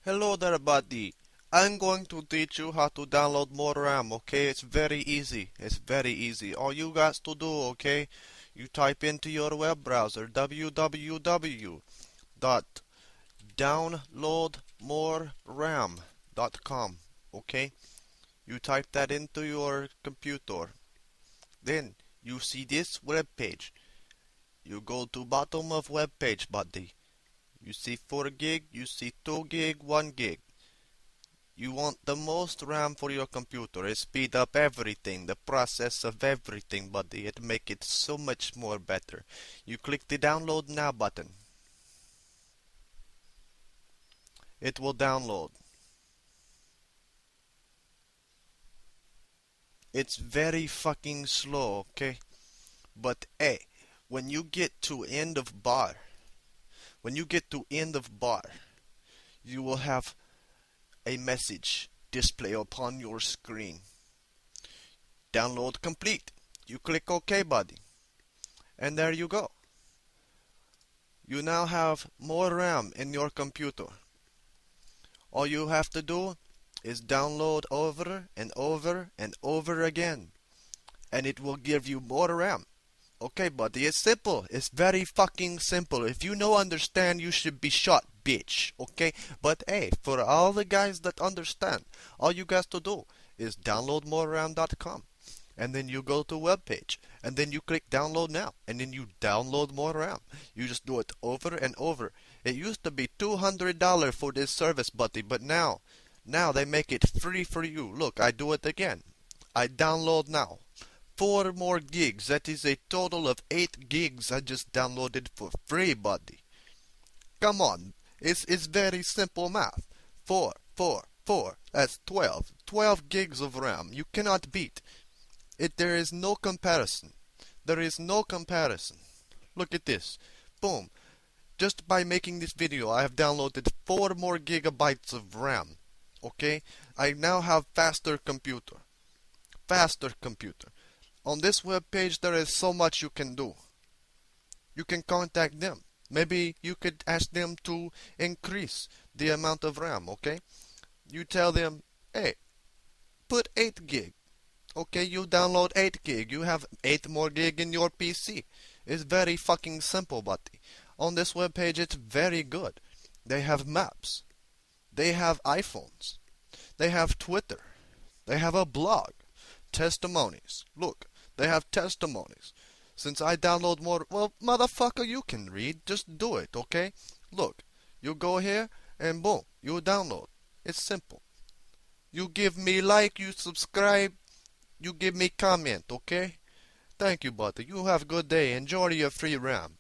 Hello there, buddy. I'm going to teach you how to download more RAM, okay? It's very easy. It's very easy. All you got to do, okay? You type into your web browser www.downloadmoreram.com, okay? You type that into your computer. Then you see this web page. You go to bottom of web page, buddy. You see 4 gig, you see 2 gig, 1 gig. You want the most RAM for your computer. It speed up everything, the process of everything, buddy. It make it so much more better. You click the download now button. It will download. It's very fucking slow, okay? But hey, when you get to end of bar, you will have a message display upon your screen. Download complete. You click OK, buddy. And there you go. You now have more RAM in your computer. All you have to do is download over and over and over again. And it will give you more RAM. Okay, buddy, it's simple. It's very fucking simple. If you don't understand, you should be shot, bitch. Okay? But hey, for all the guys that understand, all you guys to do is download moreram.com. And then you go to web page. And then you click download now. And then you download more RAM. You just do it over and over. It used to be $200 for this service, buddy. But now they make it free for you. Look, I do it again. I download now. 4 more gigs. That is a total of 8 gigs I just downloaded for free, buddy. Come on. It's very simple math. 4. That's 12. 12 gigs of RAM. You cannot beat. There is no comparison. There is no comparison. Look at this. Boom. Just by making this video, I have downloaded 4 more gigabytes of RAM. Okay? I now have faster computer. Faster computer. On this web page, there is so much you can do. You can contact them. Maybe you could ask them to increase the amount of RAM, okay? You tell them, hey, put 8 gig. Okay, you download 8 gig. You have 8 more gig in your PC. It's very fucking simple, buddy. On this web page, it's very good. They have maps. They have iPhones. They have Twitter. They have a blog. Testimonies. Look, they have testimonies. Since I download more, well, motherfucker, you can read. Just do it, okay? Look, you go here and boom, you download. It's simple. You give me like, you subscribe, you give me comment, okay? Thank you, buddy. You have a good day. Enjoy your free RAM.